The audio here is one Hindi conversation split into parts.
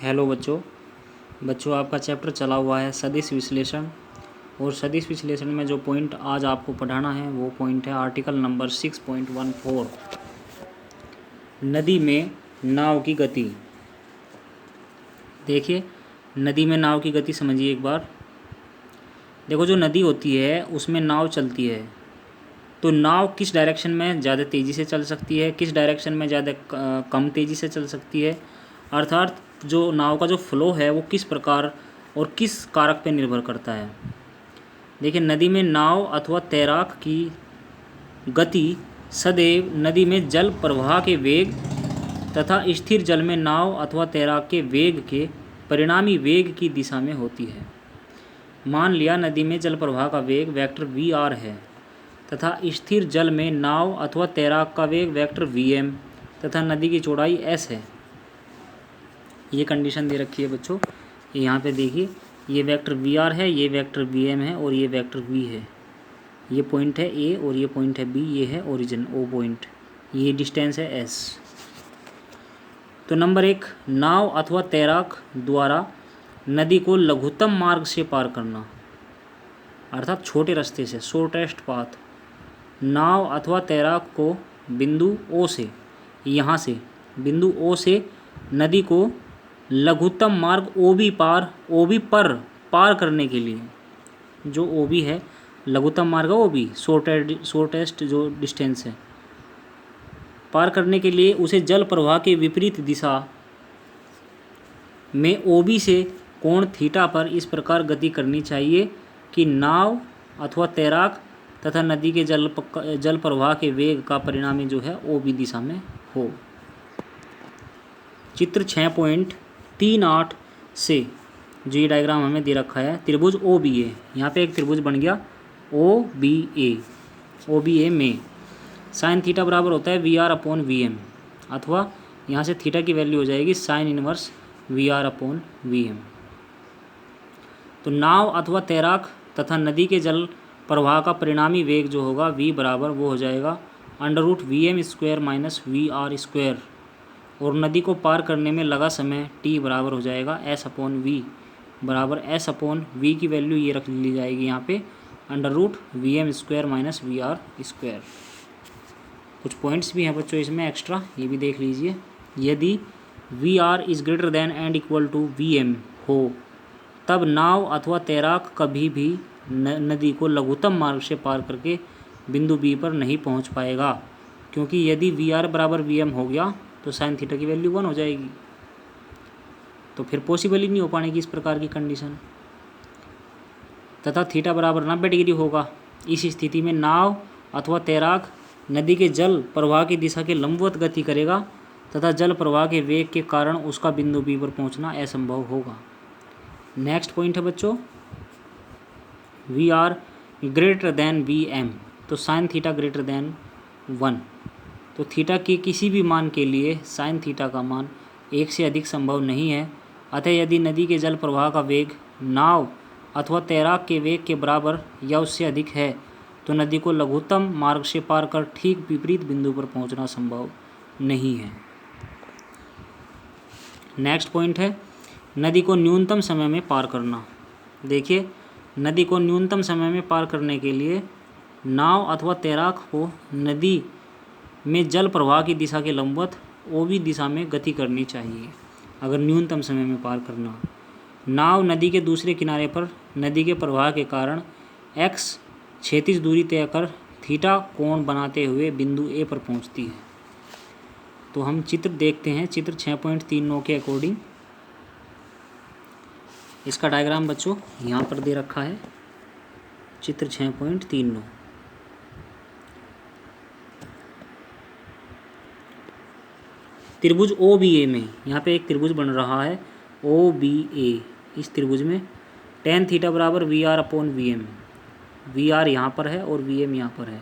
हेलो बच्चों आपका चैप्टर चला हुआ है सदिश विश्लेषण। और सदिश विश्लेषण में जो पॉइंट आज आपको पढ़ाना है वो पॉइंट है आर्टिकल नंबर 6.14 नदी में नाव की गति। देखिए नदी में नाव की गति समझिए एक बार। देखो जो नदी होती है उसमें नाव चलती है, तो नाव किस डायरेक्शन में ज़्यादा तेज़ी से चल सकती है, किस डायरेक्शन में ज़्यादा कम तेज़ी से चल सकती है, अर्थात जो नाव का जो फ्लो है वो किस प्रकार और किस कारक पर निर्भर करता है। देखिए नदी में नाव अथवा तैराक की गति सदैव नदी में जल प्रवाह के वेग तथा स्थिर जल में नाव अथवा तैराक के वेग के परिणामी वेग की दिशा में होती है। मान लिया नदी में जल प्रवाह का वेग वेक्टर VR है तथा स्थिर जल में नाव अथवा तैराक का वेग वेक्टर VM तथा नदी की चौड़ाई S है। ये कंडीशन दे रखी है बच्चों। यहाँ पे देखिए ये वेक्टर VR है, ये वेक्टर VM है और ये वेक्टर V है। ये पॉइंट है A और ये पॉइंट है B, ये है ओरिजिन O पॉइंट, ये डिस्टेंस है S। तो नंबर 1, नाव अथवा तैराक द्वारा नदी को लघुत्तम मार्ग से पार करना, अर्थात छोटे रास्ते से, शॉर्टेस्ट पाथ। नाव अथवा तैराक को बिंदु O से, यहाँ से बिंदु O से नदी को लघुत्तम मार्ग OB पर पार करने के लिए, जो OB है लघुत्तम मार्ग OB शॉर्टेस्ट जो डिस्टेंस है, पार करने के लिए उसे जल प्रवाह के विपरीत दिशा में OB से कोण थीटा पर इस प्रकार गति करनी चाहिए कि नाव अथवा तैराक तथा नदी के जल प्रवाह के वेग का परिणामी जो है OB दिशा में हो। चित्र 6.38 से जो ये डायग्राम हमें दे रखा है, त्रिभुज OBA, यहाँ पे एक त्रिभुज बन गया OBA में साइन थीटा बराबर होता है VR/VM, अथवा यहाँ से थीटा की वैल्यू हो जाएगी साइन इनवर्स VR/VM। तो नाव अथवा तैराक तथा नदी के जल प्रवाह का परिणामी वेग जो होगा V बराबर वो हो जाएगा √VM² - VR², और नदी को पार करने में लगा समय T बराबर हो जाएगा S/V बराबर S/V की वैल्यू ये रख ली जाएगी यहाँ पे √VM² - VR²। कुछ पॉइंट्स भी हैं बच्चों इसमें एक्स्ट्रा, ये भी देख लीजिए। यदि VR > ≤ VM हो तब नाव अथवा तैराक कभी भी नदी को लघुत्तम मार्ग से पार करके बिंदु B पर नहीं पहुंच पाएगा, क्योंकि यदि VR बराबर VM हो गया तो साइन थीटा की वैल्यू 1 हो जाएगी, तो फिर पॉसिबल ही नहीं हो पाएगी इस प्रकार की कंडीशन, तथा थीटा बराबर 90 डिग्री होगा। इस स्थिति में नाव अथवा तैराक नदी के जल प्रवाह की दिशा के लंबवत गति करेगा तथा जल प्रवाह के वेग के कारण उसका बिंदु B पर पहुंचना असंभव होगा। नेक्स्ट पॉइंट है बच्चों VR > VM, तो साइन थीटा > 1, तो थीटा के किसी भी मान के लिए साइन थीटा का मान 1 से अधिक संभव नहीं है। अतः यदि नदी के जल प्रवाह का वेग नाव अथवा तैराक के वेग के बराबर या उससे अधिक है तो नदी को लघुत्तम मार्ग से पार कर ठीक विपरीत बिंदु पर पहुंचना संभव नहीं है। नेक्स्ट पॉइंट है नदी को न्यूनतम समय में पार करना। देखिए नदी को न्यूनतम समय में पार करने के लिए नाव अथवा तैराक को नदी में जल प्रवाह की दिशा के लंबवत OB दिशा में गति करनी चाहिए। अगर न्यूनतम समय में पार करना, नाव नदी के दूसरे किनारे पर नदी के प्रवाह के कारण X क्षैतिज दूरी तय कर थीटा कोण बनाते हुए बिंदु A पर पहुंचती है। तो हम चित्र देखते हैं, चित्र 6.39 के अकॉर्डिंग। इसका डायग्राम बच्चों यहाँ पर दे रखा है, चित्र 6.39। त्रिभुज OBA में यहाँ पे एक त्रिभुज बन रहा है OBA। इस त्रिभुज में tan थीटा बराबर VR/VM, VR यहाँ पर है और VM यहाँ पर है,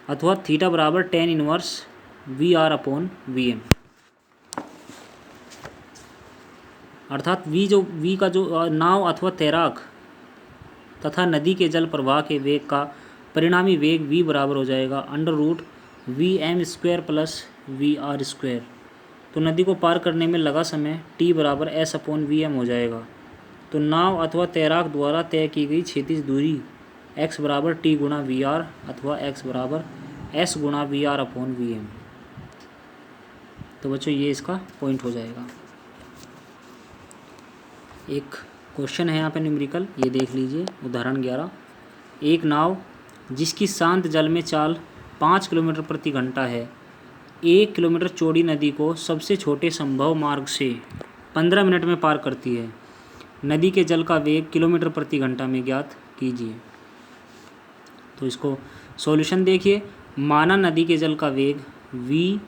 अथवा थीटा बराबर tan इनवर्स VR/VM, अर्थात V का जो नाव अथवा तैराक तथा नदी के जल प्रवाह के वेग का परिणामी वेग V बराबर हो जाएगा √VM² + VR²। तो नदी को पार करने में लगा समय t बराबर S/VM हो जाएगा। तो नाव अथवा तैराक द्वारा तय की गई क्षैतिज दूरी x बराबर t गुणा VR अथवा x बराबर S गुणा VR/VM। तो बच्चों ये इसका पॉइंट हो जाएगा। एक क्वेश्चन है यहाँ पे न्यूमेरिकल, ये देख लीजिए। उदाहरण 11, एक नाव जिसकी शांत जल में चाल 5 किलोमीटर प्रति घंटा है 1 किलोमीटर चौड़ी नदी को सबसे छोटे संभव मार्ग से 15 मिनट में पार करती है। नदी के जल का वेग किलोमीटर प्रति घंटा में ज्ञात कीजिए। तो इसको सॉल्यूशन देखिए। माना नदी के जल का वेग v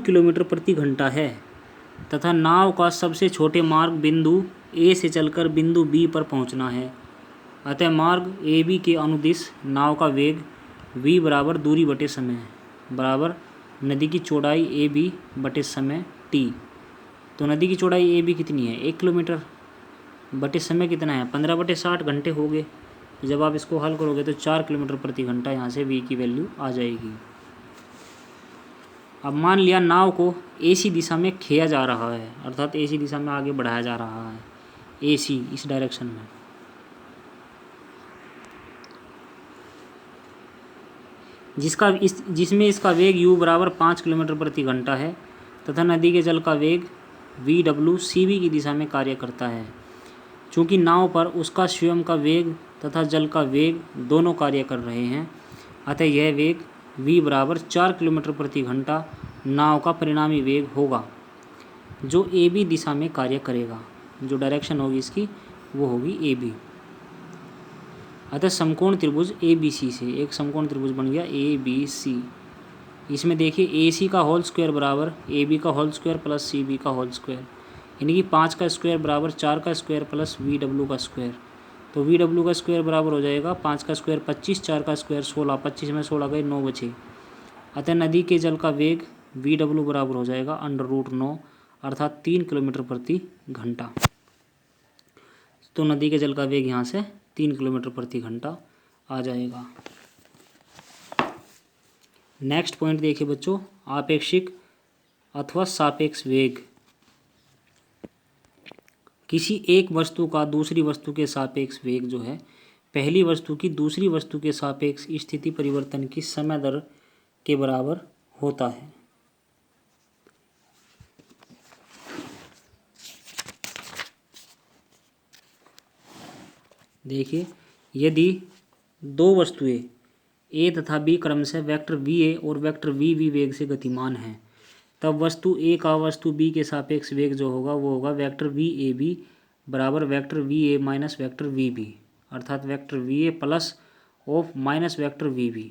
किलोमीटर प्रति घंटा है तथा नाव का सबसे छोटे मार्ग बिंदु ए से चलकर बिंदु बी पर पहुंचना है। अतः मार्ग ए बी के अनुदिश नाव का वेग v बराबर दूरी बटे समय बराबर नदी की चौड़ाई ए बी बटे समय t। तो नदी की चौड़ाई ए बी कितनी है 1 किलोमीटर बटे समय कितना है 15/60 घंटे हो गए। जब आप इसको हल करोगे तो 4 किलोमीटर प्रति घंटा यहाँ से v की वैल्यू आ जाएगी। अब मान लिया नाव को AC दिशा में खींचा जा रहा है, अर्थात AC दिशा में आगे बढ़ाया जा रहा है, AC इस डायरेक्शन में। जिसमें इसका वेग u बराबर 5 किलोमीटर प्रति घंटा है तथा नदी के जल का वेग VW CV की दिशा में कार्य करता है। चूँकि नाव पर उसका स्वयं का वेग तथा जल का वेग दोनों कार्य कर रहे हैं, अतः यह वेग v बराबर 4 किलोमीटर प्रति घंटा नाव का परिणामी वेग होगा जो AB दिशा में कार्य करेगा। जो डायरेक्शन होगी इसकी वो होगी AB। अतः समकोण त्रिभुज ABC से एक समकोण त्रिभुज बन गया ABC। इसमें देखिए AC का होल स्क्वायर बराबर AB का होल स्क्वायर प्लस CB का होल स्क्वायर, यानी कि 5 का स्क्वायर बराबर 4 का स्क्वायर प्लस VW का स्क्वायर। तो VW का स्क्वायर बराबर हो जाएगा 5 का स्क्वायर 25, 4 का स्क्वायर 16, 25 में 16 गए 9 बचे। अतः नदी के जल का वेग VW बराबर हो जाएगा √9 अर्थात 3 किलोमीटर प्रति घंटा। तो नदी के जल का वेग यहाँ से 3 किलोमीटर प्रति घंटा आ जाएगा। नेक्स्ट पॉइंट देखिए बच्चों, आपेक्षिक अथवा सापेक्ष वेग। किसी एक वस्तु का दूसरी वस्तु के सापेक्ष वेग जो है पहली वस्तु की दूसरी वस्तु के सापेक्ष स्थिति परिवर्तन की समय दर के बराबर होता है। देखिए, यदि दो वस्तुएं A तथा B क्रमशः वेक्टर VA और वेक्टर VB वेग से गतिमान हैं, तब वस्तु A का वस्तु B के सापेक्ष वेग जो होगा वो होगा वेक्टर VAB बराबर vector VA minus vector VB, अर्थात vector VA plus of minus vector VB।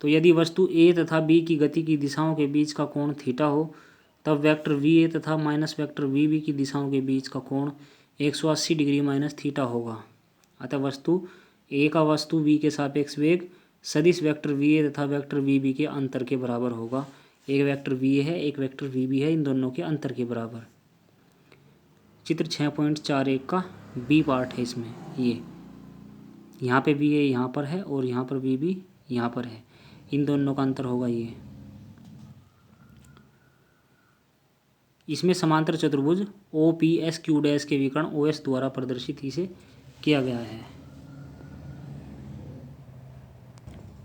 तो यदि वस्तु A तथा B की गति की दिशाओं के बीच का कोण थीटा हो, तब वेक्टर VA तथा माइनस वेक्टर VB की दिशाओं के बीच का कोण 180 डिग्री माइनस थीटा होगा। अतः वस्तु A का वस्तु B के सापेक्ष वेग सदिश वेक्टर VA तथा वेक्टर VB के अंतर के बराबर होगा। एक वेक्टर VA है, एक वेक्टर VB है, इन दोनों के अंतर के बराबर। चित्र 6.41 का B पार्ट है इसमें। ये यहाँ पे VA यहाँ पर है और यहाँ पर VB यहाँ पर है, इन दोनों का अंतर होगा ये। इसमें समांतर चतुर्भुज OPSQ' के विकर्ण OS द्वारा प्रदर्शित इसे किया गया है।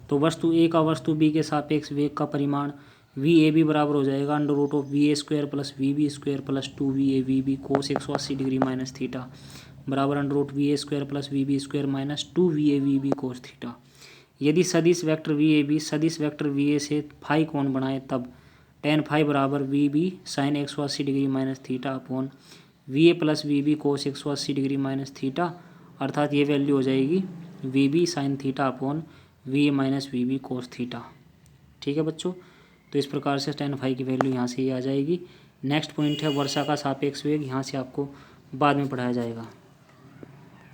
तो वस्तु A का वस्तु B के सापेक्ष वेग का परिमाण VAB बराबर हो जाएगा √VA² plus VB² plus 2VAVB कोस 180 डिग्री माइनस थीटा बराबर √VA² plus VB² minus 2VAVB कोस थीटा। यदि सदिश वेक्टर VAB सदिश वेक्टर VA से फाई कोण बनाए तब tan फाई बराबर VB sine 180 degree minus theta upon VA plus VB cos 180 degree minus theta, अर्थात ये वैल्यू हो जाएगी VB sine theta upon VA minus VB cos theta. ठीक है बच्चों, तो इस प्रकार से tan फाई की वैल्यू यहाँ से ये आ जाएगी। नेक्स्ट पॉइंट है वर्षा का सापेक्ष वेग, यहाँ से आपको बाद में पढ़ाया जाएगा।